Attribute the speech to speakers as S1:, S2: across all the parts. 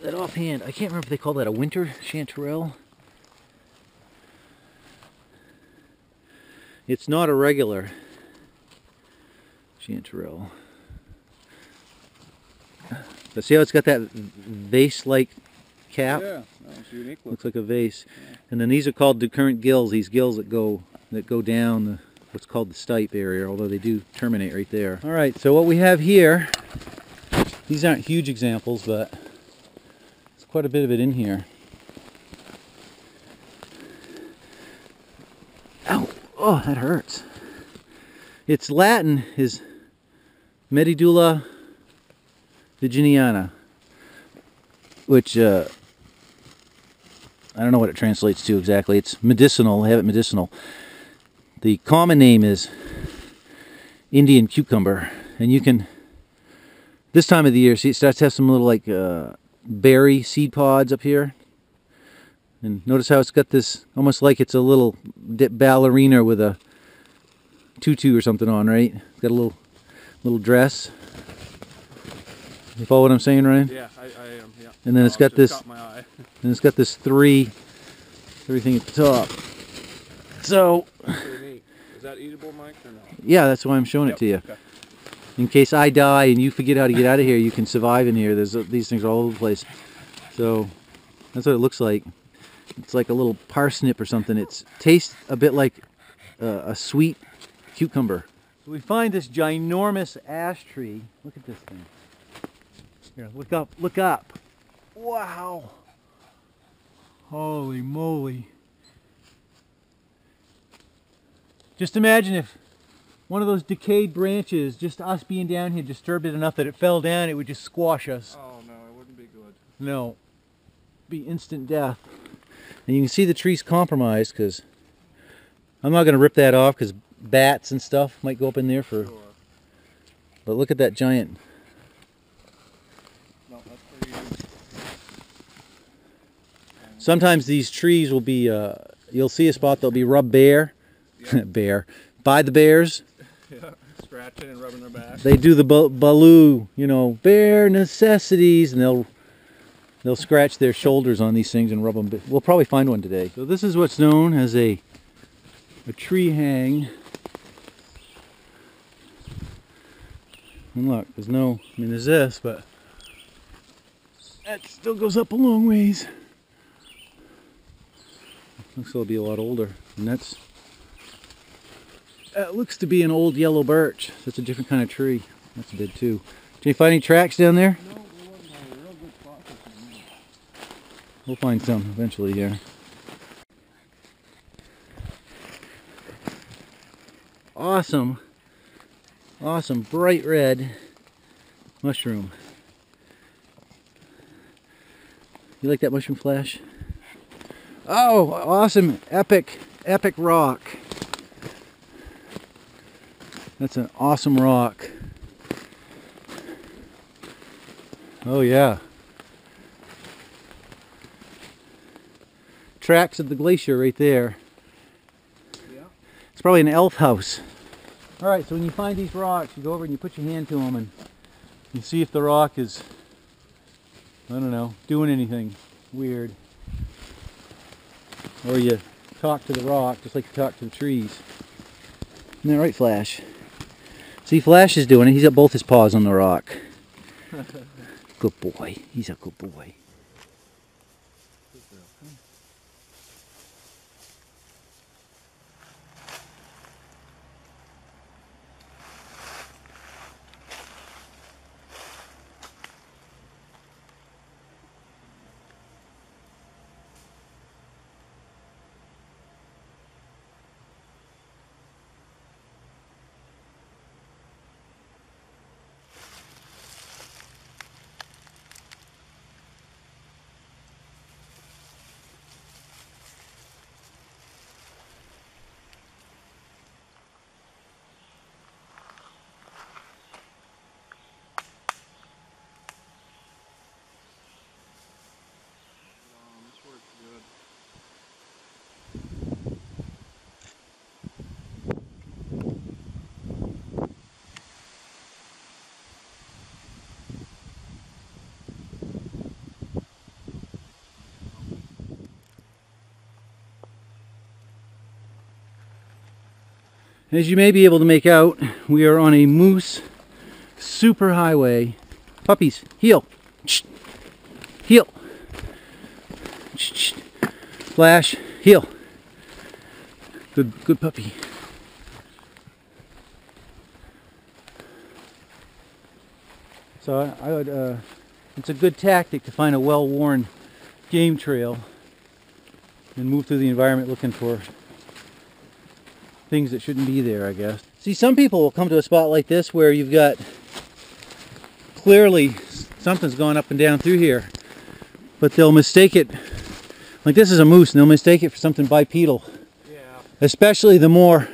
S1: that offhand. I can't remember if they call that a winter chanterelle. It's not a regular chanterelle. But see how it's got that vase-like cap?
S2: Yeah, that's unique.
S1: Looks like a vase. Yeah. And then these are called decurrent gills. These gills that go down what's called the stipe area, although they do terminate right there. All right, so what we have here, these aren't huge examples, but there's quite a bit of it in here. Ow! Oh, that hurts. Its Latin is Medulla Virginiana, which I don't know what it translates to exactly. It's medicinal. They have it medicinal. The common name is Indian cucumber, and you can, this time of the year, see, it starts to have some little like berry seed pods up here. And notice how it's got this, almost like it's a little ballerina with a tutu or something on, right? It's got a little dress. You follow what I'm saying, Ryan?
S2: Yeah, I am. Yeah.
S1: And then it's got this.
S2: Caught my eye.
S1: And it's got this everything at the top. So.
S2: Pretty neat. Is that eatable, Mike, or no?
S1: Yeah, that's why I'm showing it to you.
S2: Okay.
S1: In case I die and you forget how to get out of here, you can survive in here. There's these things all over the place. So that's what it looks like. It's like a little parsnip or something. It tastes a bit like a sweet cucumber. So we find this ginormous ash tree. Look at this thing. Here, look up, look up. Wow. Holy moly. Just imagine if one of those decayed branches, just us being down here, disturbed it enough that it fell down, it would just squash us.
S2: Oh no, it wouldn't be good.
S1: No. Be instant death. And you can see the tree's compromised because I'm not going to rip that off because bats and stuff might go up in there for. Sure. But look at that giant.
S2: No, that's pretty huge.
S1: Sometimes these trees will be, you'll see a spot that'll be rubbed bare. Yeah. By the bears.
S2: Yeah, scratching and rubbing their back.
S1: They do the baloo, you know, bear necessities, and they'll scratch their shoulders on these things and rub them. We'll probably find one today. So this is what's known as a tree hang. And look, there's no, I mean there's this, but that still goes up a long ways. Looks like it'll be a lot older. And that looks to be an old yellow birch. That's a different kind of tree. That's big too. Did you find any tracks down there?
S2: No, there wasn't a real good spot for some.
S1: We'll find some eventually here. Awesome, awesome bright red mushroom. You like that mushroom, Flash? Oh, awesome, epic rock. That's an awesome rock. Oh yeah. Tracks of the glacier right there.
S2: Yeah.
S1: It's probably an elf house. Alright, so when you find these rocks, you go over and you put your hand to them and you see if the rock is, I don't know, doing anything weird. Or you talk to the rock just like you talk to the trees. Isn't that right, Flash? See, Flash is doing it. He's got both his paws on the rock. Good boy. He's a good boy. As you may be able to make out, we are on a moose superhighway. Puppies, heel. Heel. Flash, heel. Good puppy. So I would, it's a good tactic to find a well-worn game trail and move through the environment looking for things that shouldn't be there, I guess. See, some people will come to a spot like this where you've got clearly something's gone up and down through here, but they'll mistake it, like this is a moose, and they'll mistake it for something bipedal.
S2: Yeah.
S1: Especially the more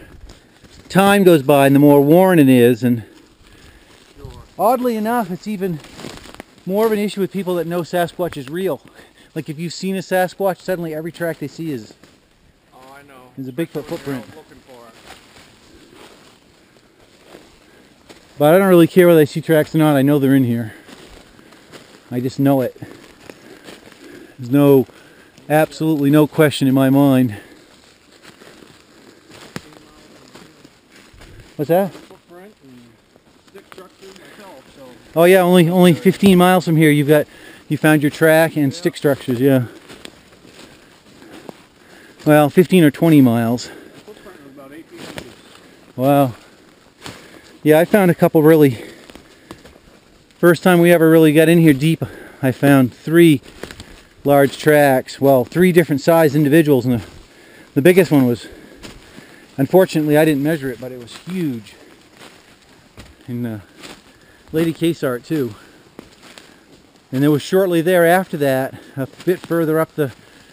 S1: time goes by and the more worn it is, and
S2: Sure.
S1: oddly enough, it's even more of an issue with people that know Sasquatch is real. Like if you've seen a Sasquatch, suddenly every track they see is
S2: Oh, I know.
S1: a Bigfoot
S2: Especially when
S1: footprint.
S2: you're out looking for it.
S1: But I don't really care whether I see tracks or not. I know they're in here. I just know it. There's absolutely no question in my mind. What's that?
S2: Footprint and stick structure myself, so.
S1: Oh yeah, only 15 miles from here. You found your track and stick structures. Yeah. Well, 15 or 20 miles.
S2: The footprint was about 18 inches.
S1: Wow. Yeah, I found a couple really. First time we ever really got in here deep, I found 3 large tracks. Well, 3 different size individuals, and the biggest one was, unfortunately, I didn't measure it, but it was huge. And Lady Case-Art too. And there was shortly thereafter that, a bit further up the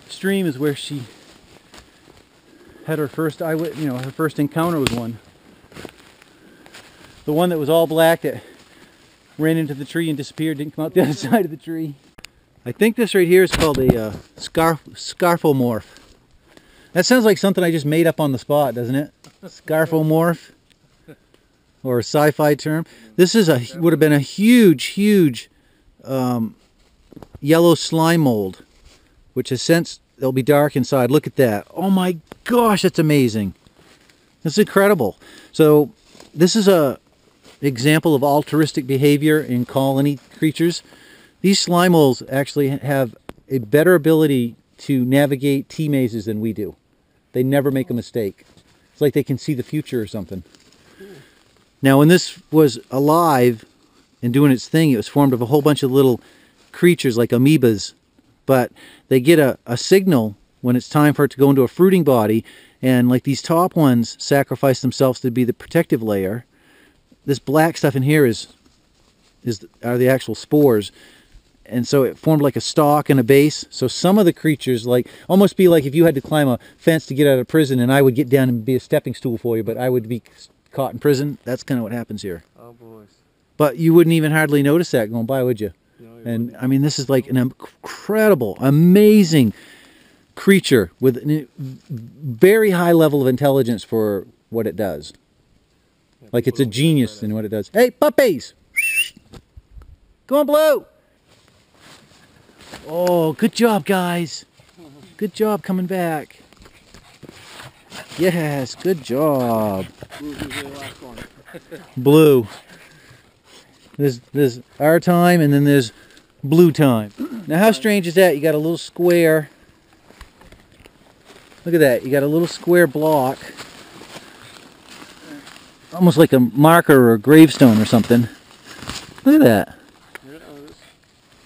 S1: stream, is where she had her first her first encounter with one. The one that was all black that ran into the tree and disappeared, didn't come out the other side of the tree. I think this right here is called a scarfomorph. That sounds like something I just made up on the spot, doesn't it? Scarfomorph, or a sci-fi term. This is would have been a huge yellow slime mold, which has since they'll be dark inside. Look at that! Oh my gosh, that's amazing! That's incredible. So this is a example of altruistic behavior in colony creatures. These slime moles actually have a better ability to navigate T-mazes than we do. They never make a mistake. It's like they can see the future or something. Now, when this was alive and doing its thing, it was formed of a whole bunch of little creatures like amoebas, but they get a signal when it's time for it to go into a fruiting body, and like these top ones sacrifice themselves to be the protective layer. This black stuff in here are the actual spores, and so it formed like a stalk and a base. So some of the creatures, like, almost be like if you had to climb a fence to get out of prison, and I would get down and be a stepping stool for you, but I would be caught in prison. That's kind of what happens here.
S2: Oh, boys.
S1: But you wouldn't even hardly notice that going by, would you?
S2: No, you
S1: And
S2: wouldn't.
S1: I mean, this is like an incredible, amazing creature with a very high level of intelligence for what it does.
S2: Yeah,
S1: Like it's a
S2: Blue,
S1: genius
S2: right
S1: in what it does. Hey, puppies! Go on, Blue! Oh, good job, guys. Good job coming back. Yes, good job.
S2: Blue's usually the last one.
S1: Blue. There's our time, and then there's blue time. Now, how strange is that? You got a little square. Look at that. You got a little square block. Almost like a marker or a gravestone or something. Look at that.
S2: Yeah, that's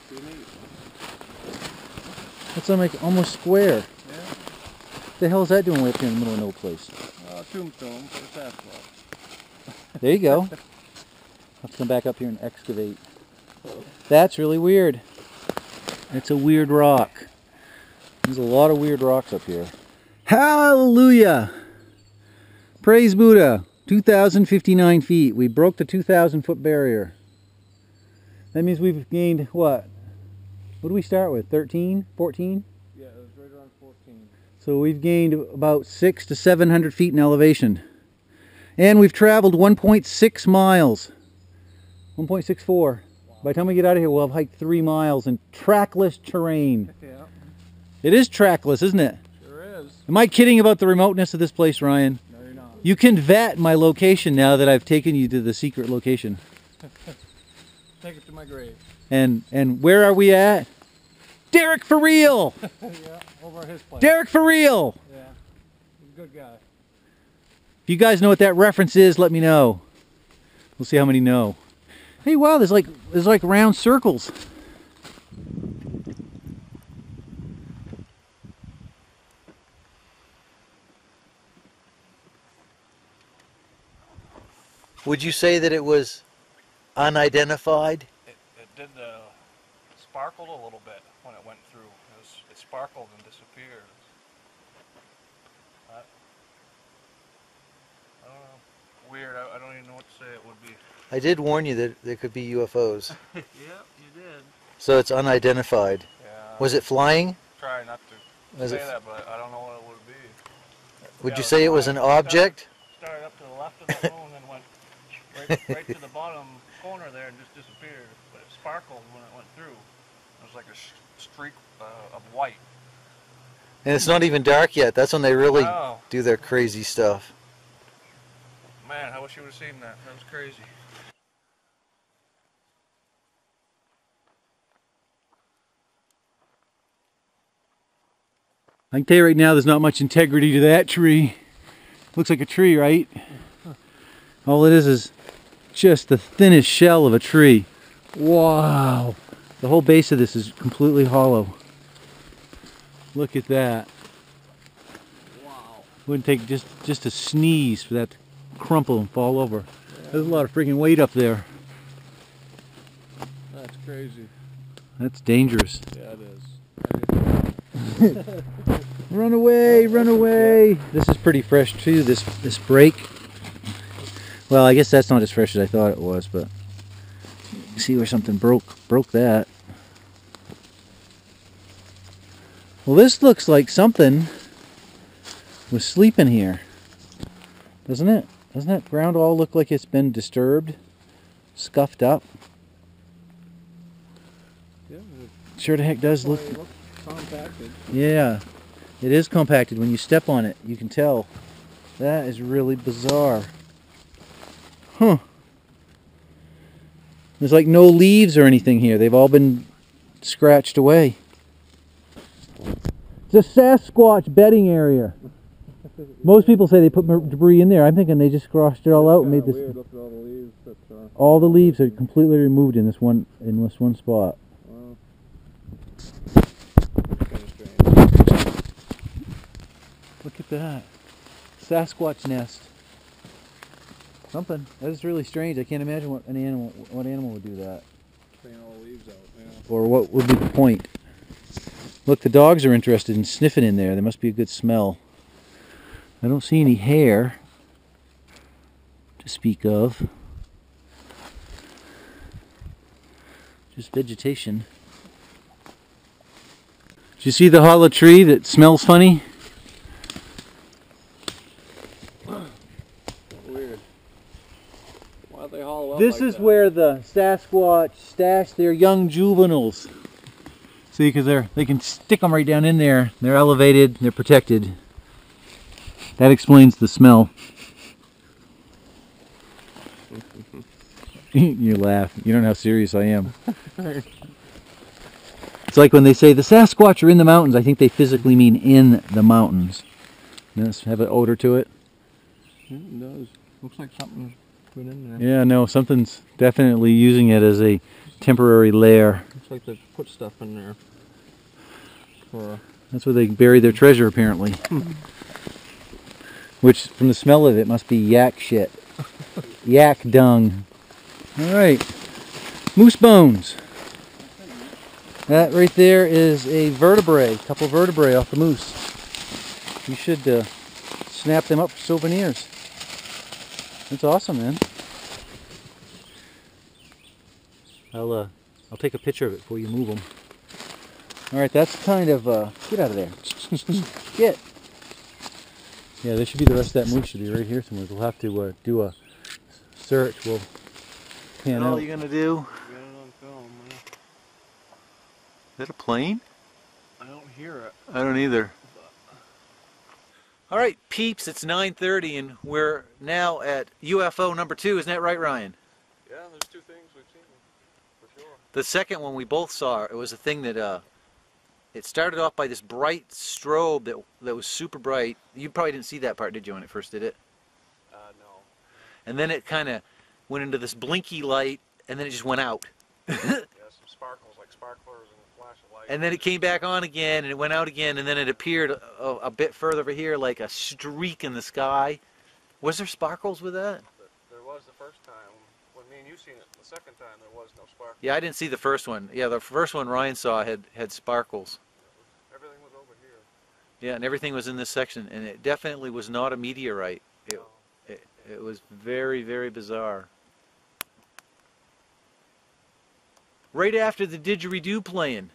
S2: pretty neat.
S1: That's like almost square.
S2: Yeah.
S1: What the hell is that doing way up here in the middle of no place?
S2: Tombstone for the Sasquatch.
S1: There you go. Let's come back up here and excavate. That's really weird. It's a weird rock. There's a lot of weird rocks up here. Hallelujah! Praise Buddha! 2,059 feet. We broke the 2,000 foot barrier. That means we've gained what? What do we start with? 13? 14?
S2: Yeah, it was right around 14.
S1: So we've gained about 600 to 700 feet in elevation. And we've traveled 1.6 miles. 1.64. Wow. By the time we get out of here, we'll have hiked 3 miles in trackless terrain.
S2: Yeah,
S1: It is trackless, isn't it?
S2: sure is.
S1: Am I kidding about the remoteness of this place, Ryan?
S2: No, you're not.
S1: You can vet my location now that I've taken you to the secret location.
S2: Take it to my grave.
S1: And where are we at? Derek for real!
S2: Yeah, over at his place.
S1: Derek for real!
S2: Yeah, he's a good guy.
S1: If you guys know what that reference is, let me know. We'll see how many know. Hey, wow, there's like round circles.
S3: Would you say that it was unidentified?
S4: It did sparkled a little bit when it went through. It sparkled and disappeared. I don't know. Weird. I don't even know what to say it would be.
S3: I did warn you that there could be UFOs.
S4: Yeah, you did.
S3: So it's unidentified.
S4: Yeah.
S3: Was it flying?
S4: Try not to say that, but I don't know what it would be.
S3: Would you say it was an object?
S4: Started up to the left of the moon and went right to the bottom corner there and just disappeared. But it sparkled when it went through. It was like a streak of white.
S3: And it's not even dark yet. That's when they really
S4: Wow.
S3: do their crazy stuff.
S4: Man, I wish you would have seen that. That was crazy.
S1: I can tell you right now, there's not much integrity to that tree. Looks like a tree, right? All it is just the thinnest shell of a tree. Wow. The whole base of this is completely hollow. Look at that.
S2: Wow.
S1: Wouldn't take just a sneeze for that to crumple and fall over. There's a lot of freaking weight up there.
S2: That's crazy.
S1: That's dangerous.
S2: Yeah, it is.
S1: Run away, run away. This is pretty fresh too, this break. Well, I guess that's not as fresh as I thought it was, but you see where something broke that. Well, this looks like something was sleeping here. Doesn't it? Doesn't that ground all look like it's been disturbed? Scuffed up?
S2: Yeah,
S1: Sure the heck does look.
S2: it looks compacted.
S1: Yeah, it is compacted. When you step on it, you can tell. That is really bizarre. Huh. There's like no leaves or anything here. They've all been scratched away. It's a Sasquatch bedding area. Most people say they put debris in there. I'm thinking they just squashed it all out and made this.
S2: Weird. Look at all the leaves.
S1: All the leaves are completely removed in this one spot.
S2: Wow. Kind of strange.
S1: Look at that. Sasquatch nest. Something. That is really strange. I can't imagine what animal would do that.
S2: Clean all the leaves out. Yeah.
S1: Or what would be the point. Look, the dogs are interested in sniffing in there. There must be a good smell. I don't see any hair to speak of. Just vegetation. Did you see the hollow tree that smells funny?
S2: Weird. Why'd they hollow up
S1: This
S2: like
S1: is
S2: that?
S1: where the Sasquatch stash their young juveniles. See, because they can stick them right down in there. They're elevated, they're protected. That explains the smell. You laugh. You don't know how serious I am. It's like when they say the Sasquatch are in the mountains, I think they physically mean in the mountains. Does it have an odor to it?
S2: Yeah, it does. Looks like something's put in there.
S1: Yeah, no, something's definitely using it as a temporary lair.
S2: Looks like they put stuff in there. For
S1: That's where they bury their treasure, apparently. Which, from the smell of it, must be yak shit. Yak dung. Alright. Moose bones. That right there is a vertebrae. A couple vertebrae off the moose. You should snap them up for souvenirs. That's awesome, man. I'll take a picture of it before you move them. Alright, that's kind of, get out of there. Get. Yeah, there should be the rest of that moose should be right here somewhere. We'll have to do a search. We'll pan
S3: All
S1: out.
S3: you gonna do?
S2: Get it on film.
S3: Is that a plane?
S2: I don't hear it.
S3: I don't either.
S1: All right, peeps, it's 9:30 and we're now at UFO number 2. Isn't that right, Ryan?
S2: Yeah, there's 2 things we've seen, for sure.
S1: The second one we both saw, it was a thing that it started off by this bright strobe that was super bright. You probably didn't see that part, did you, when it first did it?
S2: No.
S1: And then it kind of went into this blinky light, and then it just went out.
S2: Yeah, some sparkles, like sparklers and a flash of light.
S1: And then it came back on again, and it went out again, and then it appeared a bit further over here, like a streak in the sky. Was there sparkles with that?
S2: There was the first time. When me and you seen it the second time, there was no sparkles.
S1: Yeah, I didn't see the first one. Yeah, the first one Ryan saw had sparkles.
S2: Everything was over here.
S1: Yeah, and everything was in this section, and it definitely was not a meteorite. It was very, very bizarre. Right after the didgeridoo playing.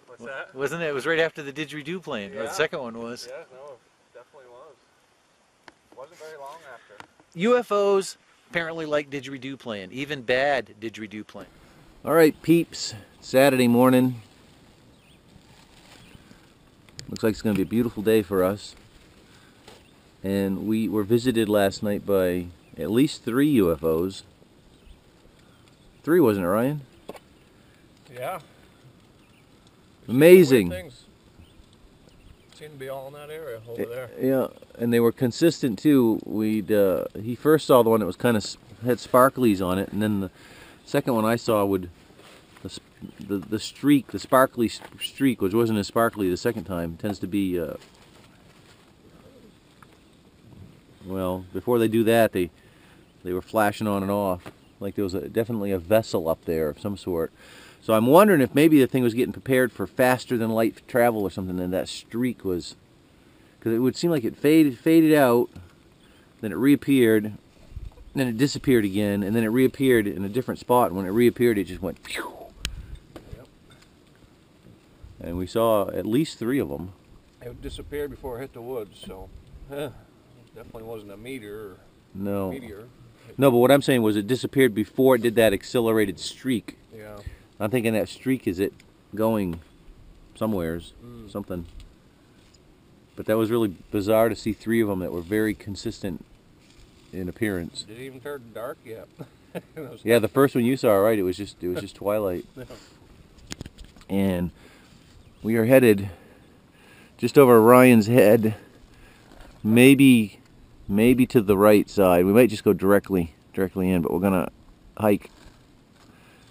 S2: What's that?
S1: Wasn't it? It was right after the didgeridoo playing.
S2: Yeah.
S1: Or the second one was.
S2: Yeah, no, it definitely was. Wasn't very long after.
S1: UFOs apparently like didgeridoo playing, even bad didgeridoo playing. All right, peeps. Saturday morning. Looks like it's going to be a beautiful day for us. And we were visited last night by at least 3 UFOs. 3, wasn't it, Ryan?
S2: Yeah.
S1: Amazing.
S2: Things seem to be all in that area over there.
S1: Yeah, and they were consistent too. He first saw the one that was kind of had sparklies on it, and then the second one I saw would the streak, the sparkly streak, which wasn't as sparkly the second time, tends to be well, before they do that, they were flashing on and off, like there was definitely a vessel up there of some sort. So I'm wondering if maybe the thing was getting prepared for faster than light travel or something, and that streak was, because it would seem like it faded out, then it reappeared, then it disappeared again, and then it reappeared in a different spot. When it reappeared, it just went phew.
S2: Yep.
S1: And we saw at least 3 of them.
S2: It disappeared before it hit the woods, so it definitely wasn't a meteor.
S1: No.
S2: Meteor.
S1: No, but what I'm saying was it disappeared before it did that accelerated streak.
S2: Yeah.
S1: I'm thinking that streak is it going somewheres, something. But that was really bizarre to see 3 of them that were very consistent in appearance.
S2: Did it even turn dark yet?
S1: Yeah, the first one you saw, right? It was just twilight.
S2: Yeah.
S1: And we are headed just over Ryan's head, maybe to the right side. We might just go directly in, but we're gonna hike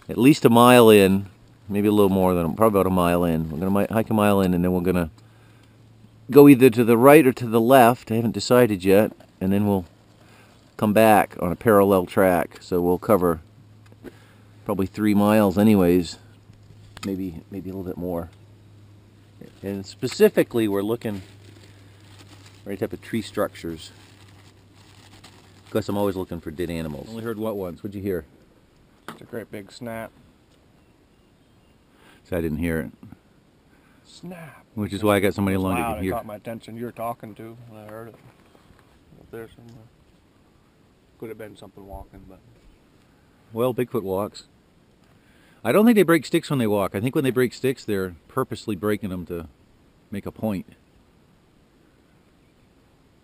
S1: at least a mile in, maybe a little more than, probably about a mile in. We're gonna hike a mile in, and then we're gonna go either to the right or to the left. I haven't decided yet, and then we'll come back on a parallel track. So we'll cover probably 3 miles anyways, maybe a little bit more. And specifically, we're looking right type of tree structures. Because I'm always looking for dead animals. Only heard what once? What'd you hear?
S2: It's a great big snap.
S1: So I didn't hear it.
S2: Snap.
S1: Which is why I got somebody along that
S2: Loud.
S1: could
S2: It
S1: hear.
S2: caught my attention. You were talking to when I heard it. Up there somewhere. Could have been something walking, but.
S1: Well, Bigfoot walks. I don't think they break sticks when they walk. I think when they break sticks, they're purposely breaking them to make a point.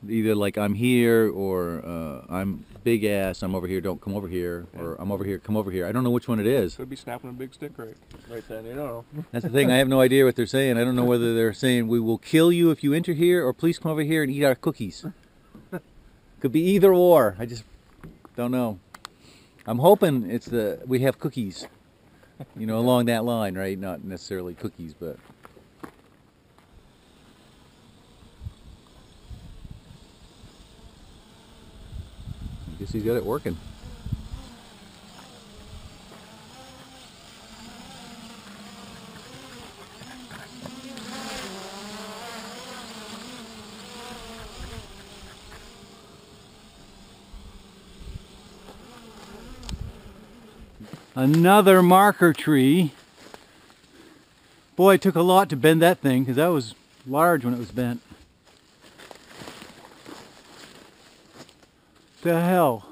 S1: Either like I'm here, or I'm big ass, I'm over here, don't come over here, or I'm over here, come over here. I don't know which one it is.
S2: Could be snapping a big stick right then, you know.
S1: That's the thing, I have no idea what they're saying. I don't know whether they're saying we will kill you if you enter here, or please come over here and eat our cookies. Could be either or. I just don't know. I'm hoping it's we have cookies, you know, along that line, right? Not necessarily cookies, but. I guess he's got it working. Another marker tree. Boy, it took a lot to bend that thing, because that was large when it was bent. The hell?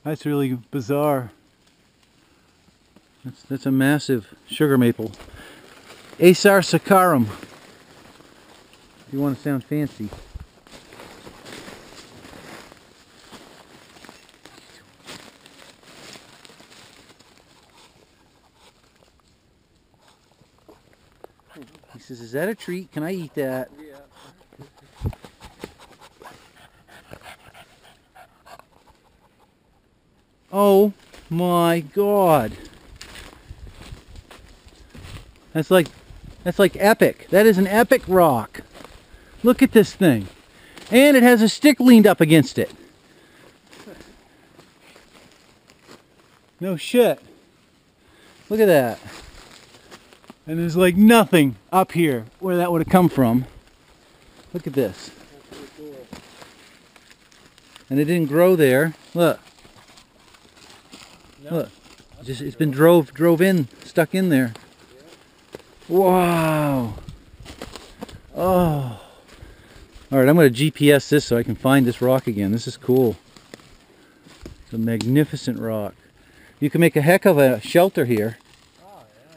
S1: That's really bizarre. That's a massive sugar maple. Acer saccharum. If you want to sound fancy. He says, "Is that a treat? Can I eat that?"
S2: Yeah.
S1: Oh my God. That's like epic. That is an epic rock. Look at this thing. And it has a stick leaned up against it. No shit. Look at that. And there's like nothing up here where that would have come from. Look at this.
S2: That's pretty cool.
S1: And it didn't grow there. Look.
S2: No,
S1: Look. It's been drove in, stuck in there. Wow. Oh. Alright, I'm going to GPS this so I can find this rock again. This is cool. It's a magnificent rock. You can make a heck of a shelter here.
S2: Oh, yeah.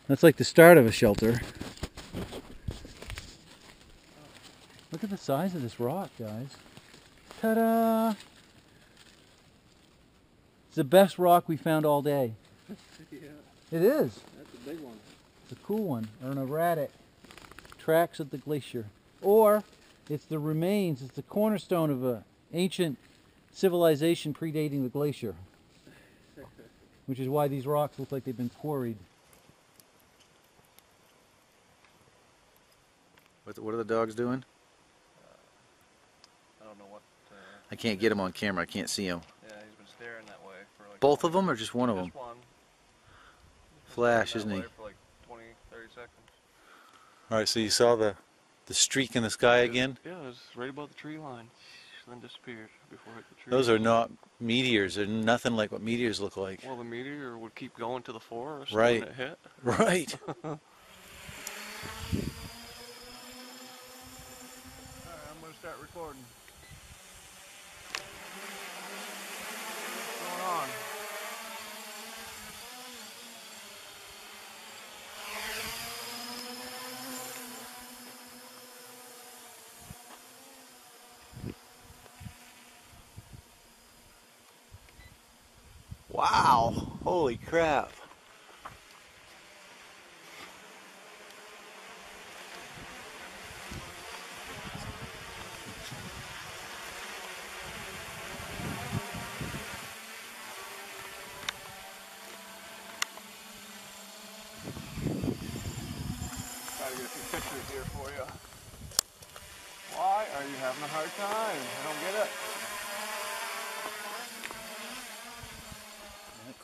S1: That's like the start of a shelter. Look at the size of this rock, guys. Ta-da! It's the best rock we found all day.
S2: Yeah,
S1: It is.
S2: that's a big one.
S1: It's a cool one. Or an erratic. Tracks of the glacier. Or it's the remains, it's the cornerstone of an ancient civilization predating the glacier. Which is why these rocks look like they've been quarried.
S5: What are the dogs doing?
S4: I don't know what.
S5: I can't get him on camera. I can't see him.
S4: Yeah, he's been staring that way for like.
S5: Both of them or just one of them?
S4: Just one.
S5: Flash,
S4: Staring
S5: isn't
S4: that
S5: he?
S4: way for like 20, 30 seconds.
S5: All right, so you saw the streak in the sky again?
S4: Yeah, it was right above the tree line, then disappeared before it hit the tree.
S5: Those are not meteors. They're nothing like what meteors look like.
S4: Well, the meteor would keep going to the forest
S5: Right.
S4: when it hit.
S5: Right.
S4: Alright, I'm gonna start recording. What's going on?
S5: Wow. Holy crap.
S4: Try to get a few pictures here for you. Why are you having a hard time? I don't get it.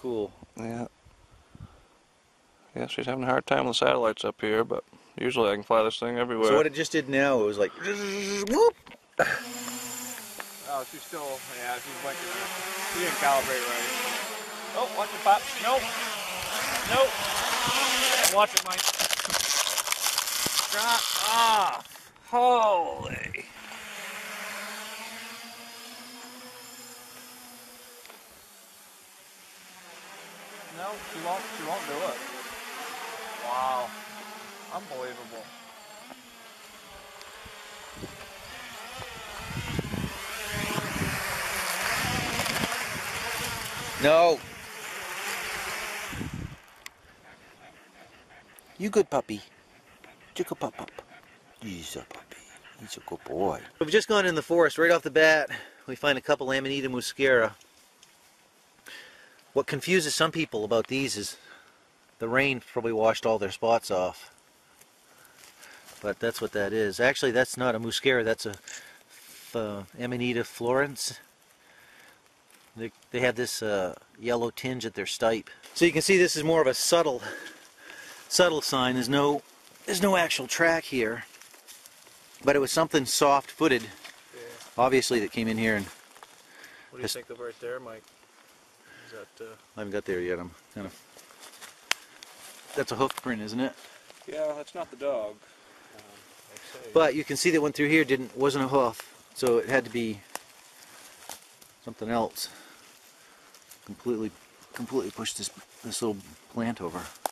S5: Cool.
S4: Yeah. Yeah, she's having a hard time with satellites up here, but usually I can fly this thing everywhere.
S5: So what it just did now, it was like whoop.
S4: Oh, she's still, yeah, she's like, she didn't calibrate right. Oh, watch it pop. Nope. Nope. Watch it, Mike. Shut off. Holy. No, she won't do it. Wow. Unbelievable.
S5: No. You good puppy. You good pup. He's a puppy. He's a good boy. We've just gone in the forest. Right off the bat, we find a couple Amanita muscara. What confuses some people about these is the rain probably washed all their spots off. But that's what that is. Actually, that's not a muscara. That's a Amanita florens. They have this yellow tinge at their stipe. So you can see this is more of a subtle sign. There's no actual track here. But it was something soft-footed,
S4: Yeah.
S5: obviously, that came in here. And
S4: What do you think of right there, Mike? Is that,
S5: I haven't got there yet. I'm kind of. That's a hoof print, isn't it?
S4: yeah, that's not the dog. I'd say.
S5: But you can see that one through here wasn't a hoof, so it had to be something else. Completely pushed this little plant over.